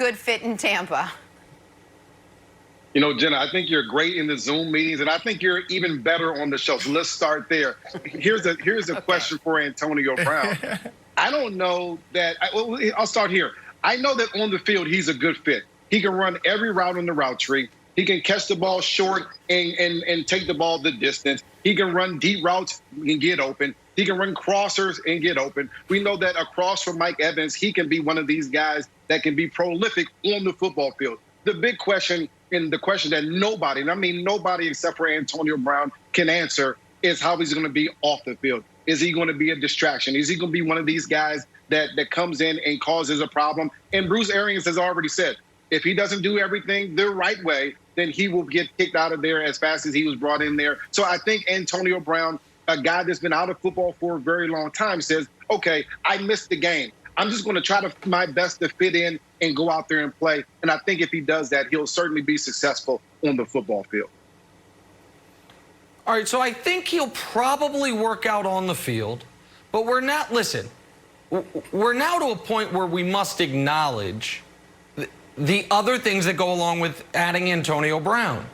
good fit in Tampa? You know, Jenna, I think you're great in the Zoom meetings, and I think you're even better on the show. So let's start there. Here's a question for Antonio Brown. I don't know that I'll start here. I know that on the field he's a good fit. He can run every route on the route tree. He can catch the ball short and take the ball the distance. He can run deep routes and get open. He can run crossers and get open. We know that across from Mike Evans, he can be one of these guys that can be prolific on the football field. The big question, and the question that nobody, and I mean nobody except for Antonio Brown, can answer is how he's going to be off the field. Is he going to be a distraction? Is he going to be one of these guys that comes in and causes a problem? And Bruce Arians has already said, if he doesn't do everything the right way, then he will get kicked out of there as fast as he was brought in there. So I think Antonio Brown, a guy that's been out of football for a very long time, says, okay, I missed the game. I'm just going to try my best to fit in and go out there and play. And I think if he does that, he'll certainly be successful on the football field. All right, so I think he'll probably work out on the field, but we're now to a point where we must acknowledge the other things that go along with adding Antonio Brown.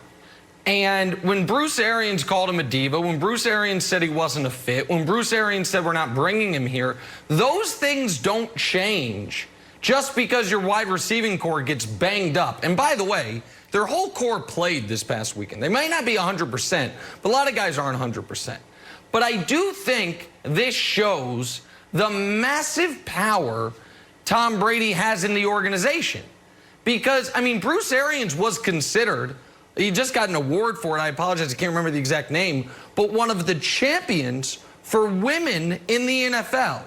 And when Bruce Arians called him a diva, when Bruce Arians said he wasn't a fit, when Bruce Arians said we're not bringing him here, those things don't change just because your wide receiving core gets banged up. And by the way, their whole core played this past weekend. They might not be 100%, but a lot of guys aren't 100%. But I do think this shows the massive power Tom Brady has in the organization. Because, I mean, Bruce Arians was considered, he just got an award for it, I apologize, I can't remember the exact name, but one of the champions for women in the NFL.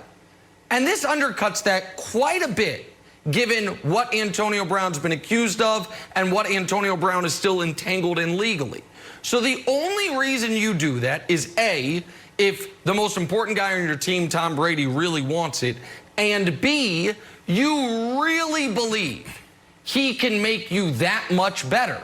And this undercuts that quite a bit, given what Antonio Brown's been accused of and what Antonio Brown is still entangled in legally. So the only reason you do that is, A, if the most important guy on your team, Tom Brady, really wants it, and B, you really believe he can make you that much better.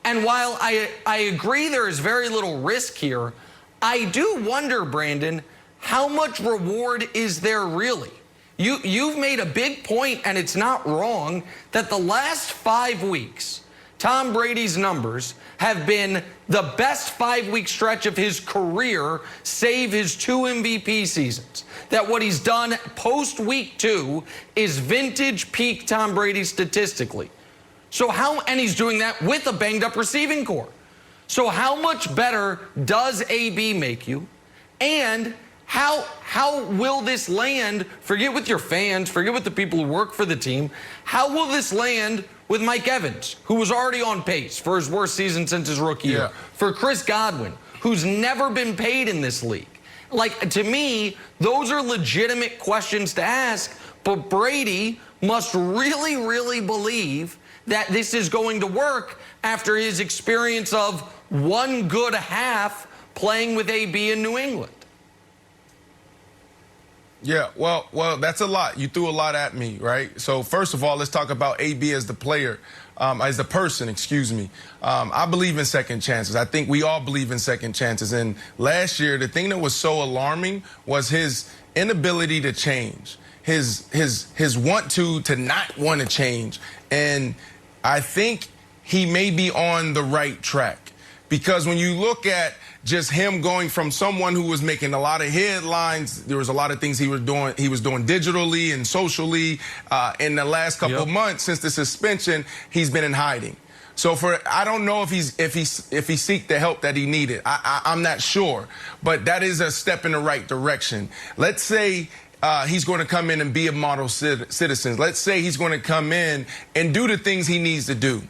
And while I agree there is very little risk here, I do wonder, Brandon, how much reward is there really? You've made a big point, and it's not wrong, that the last 5 weeks, Tom Brady's numbers have been the best 5-week stretch of his career, save his 2 MVP seasons. That what he's done post-week 2 is vintage peak Tom Brady statistically. So and he's doing that with a banged-up receiving core. So how much better does AB make you? And how will this land, forget with your fans, forget with the people who work for the team, how will this land with Mike Evans, who was already on pace for his worst season since his rookie year, for Chris Godwin, who's never been paid in this league? Like, to me, those are legitimate questions to ask, but Brady must really, really believe that this is going to work after his experience of 1 good half playing with AB in New England. Yeah, well, that's a lot. You threw a lot at me, right? So first of all, let's talk about AB as the player, as the person, excuse me. I believe in second chances. I think we all believe in second chances. And last year, the thing that was so alarming was his inability to change, his want to not want to change. And I think he may be on the right track, because when you look at just him going from someone who was making a lot of headlines, there was a lot of things he was doing digitally and socially in the last couple of months since the suspension. He's been in hiding. So I don't know if he seeked the help that he needed. I'm not sure, but that is a step in the right direction. Let's say he's going to come in and be a model citizen. Let's say he's going to come in and do the things he needs to do.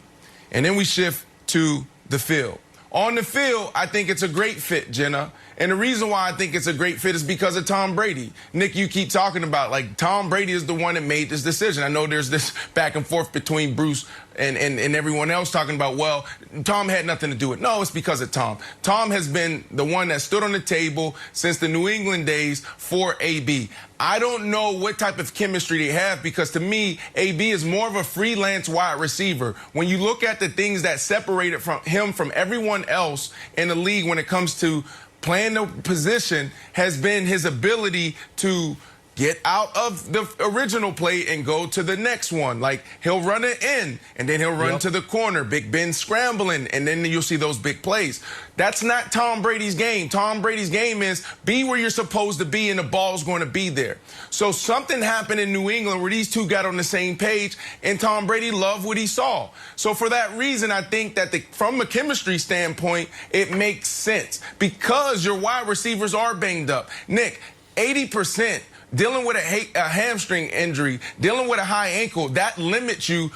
And then we shift to the field. On the field, I think it's a great fit, Jenna. And the reason why I think it's a great fit is because of Tom Brady. Nick, you keep talking about, like, Tom Brady is the one that made this decision. I know there's this back and forth between Bruce and everyone else talking about, well, Tom had nothing to do with it. No, it's because of Tom. Tom has been the one that stood on the table since the New England days for AB. I don't know what type of chemistry they have, because to me, AB is more of a freelance wide receiver. When you look at the things that separated him from everyone else in the league when it comes to playing the position, has been his ability to get out of the original play and go to the next one. Like, he'll run it in, and then he'll run to the corner. Big Ben scrambling, and then you'll see those big plays. That's not Tom Brady's game. Tom Brady's game is be where you're supposed to be, and the ball's going to be there. So something happened in New England where these two got on the same page, and Tom Brady loved what he saw. So for that reason, I think that from a chemistry standpoint, it makes sense because your wide receivers are banged up. Nick, 80%. Dealing with a hamstring injury, dealing with a high ankle, that limits you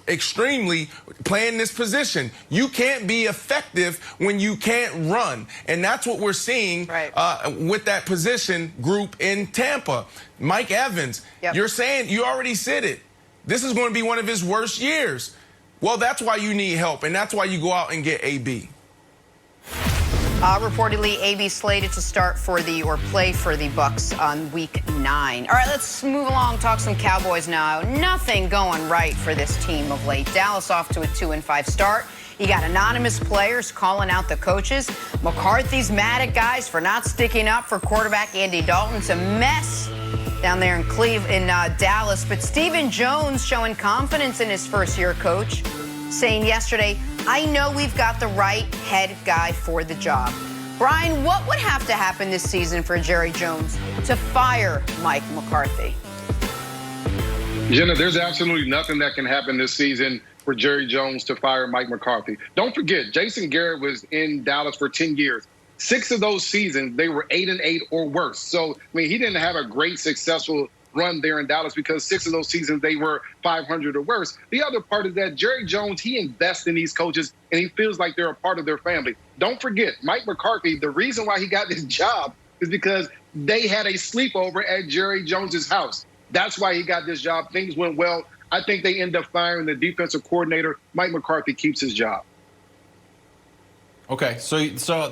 extremely playing this position. You can't be effective when you can't run. And that's what we're seeing with that position group in Tampa. Mike Evans, you're saying, you already said it. This is going to be one of his worst years. Well, that's why you need help, and that's why you go out and get AB. Reportedly, AB slated to play for the Bucs on Week 9. All right, let's move along, talk some Cowboys now. Nothing going right for this team of late. Dallas off to a 2-5 start. You got anonymous players calling out the coaches. McCarthy's mad at guys for not sticking up for quarterback Andy Dalton. It's a mess down there in Dallas. But Stephen Jones showing confidence in his first-year coach, saying yesterday, I know we've got the right head guy for the job. Brian, what would have to happen this season for Jerry Jones to fire Mike McCarthy? Jenna, there's absolutely nothing that can happen this season for Jerry Jones to fire Mike McCarthy. Don't forget, Jason Garrett was in Dallas for 10 years. 6 of those seasons, they were 8-8 or worse. So, I mean, he didn't have a great, successful run there in Dallas because 6 of those seasons they were 500 or worse. The other part is that Jerry Jones, he invests in these coaches and he feels like they're a part of their family. Don't forget, Mike McCarthy, the reason why he got this job is because they had a sleepover at Jerry Jones's house. That's why he got this job. Things went well. I think they end up firing the defensive coordinator. Mike McCarthy keeps his job. Okay, so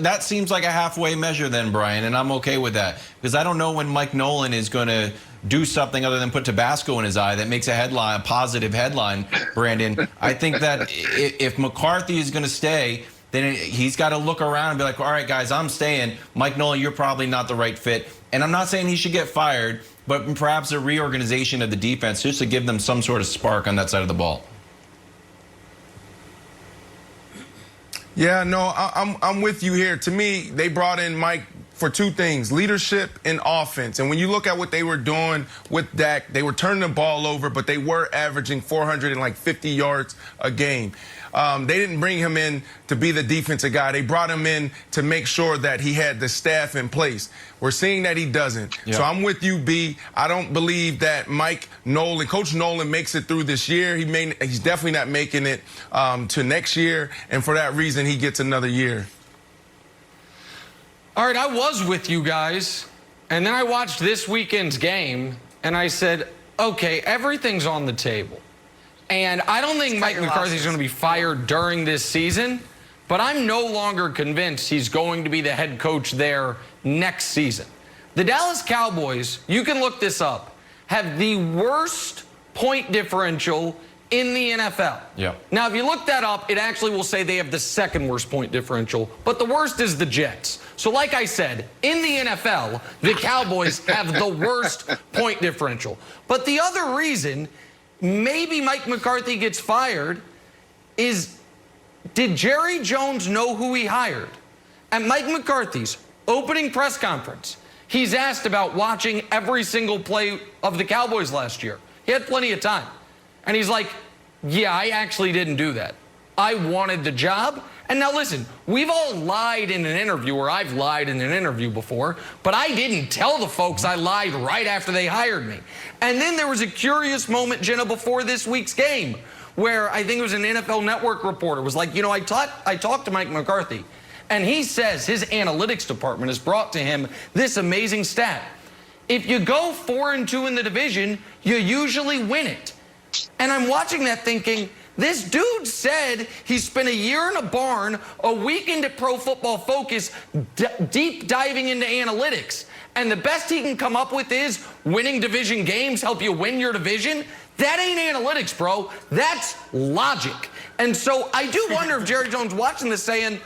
that seems like a halfway measure then, Brian, and I'm okay with that because I don't know when Mike Nolan is going to do something other than put Tabasco in his eye that makes a positive headline, Brandon. I think that if McCarthy is going to stay, then he's got to look around and be like, all right, guys, I'm staying. Mike Nolan, you're probably not the right fit. And I'm not saying he should get fired, but perhaps a reorganization of the defense just to give them some sort of spark on that side of the ball. Yeah, no, I'm with you here. To me, they brought in Mike for 2 things, leadership and offense. And when you look at what they were doing with Dak, they were turning the ball over, but they were averaging 450 yards a game. They didn't bring him in to be the defensive guy. They brought him in to make sure that he had the staff in place. We're seeing that he doesn't. Yep. So I'm with you, B. I don't believe that Coach Nolan makes it through this year. He's definitely not making it to next year. And for that reason, he gets another year. All right, I was with you guys. And then I watched this weekend's game, and I said, okay, everything's on the table. And I don't think Mike McCarthy is going to be fired during this season, but I'm no longer convinced he's going to be the head coach there next season. The Dallas Cowboys, you can look this up, have the worst point differential in the NFL. Yep. Now, if you look that up, it actually will say they have the second worst point differential, but the worst is the Jets. So like I said, in the NFL, the Cowboys have the worst point differential. But the other reason maybe Mike McCarthy gets fired is, did Jerry Jones know who he hired? At Mike McCarthy's opening press conference, he's asked about watching every single play of the Cowboys last year. He had plenty of time. And he's like, yeah, I actually didn't do that. I wanted the job. And now listen, we've all lied in an interview, or I've lied in an interview before, but I didn't tell the folks I lied right after they hired me. And then there was a curious moment, Jenna, before this week's game, where I think it was an NFL Network reporter was like, you know, I talked to Mike McCarthy, and he says his analytics department has brought to him this amazing stat. If you go 4-2 in the division, you usually win it. And I'm watching that thinking, this dude said he spent a year in a barn, a week into Pro Football Focus, deep diving into analytics. And the best he can come up with is winning division games help you win your division. That ain't analytics, bro. That's logic. And so I do wonder if Jerry Jones watching this saying,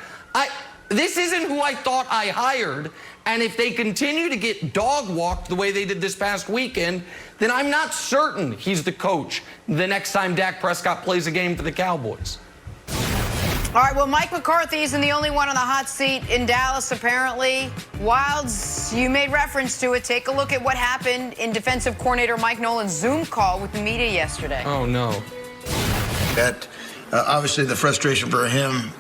this isn't who I thought I hired. And if they continue to get dog walked the way they did this past weekend, then I'm not certain he's the coach the next time Dak Prescott plays a game for the Cowboys. All right, well, Mike McCarthy isn't the only one on the hot seat in Dallas, apparently. Wilds, you made reference to it. Take a look at what happened in defensive coordinator Mike Nolan's Zoom call with the media yesterday. Oh, no. That obviously the frustration for him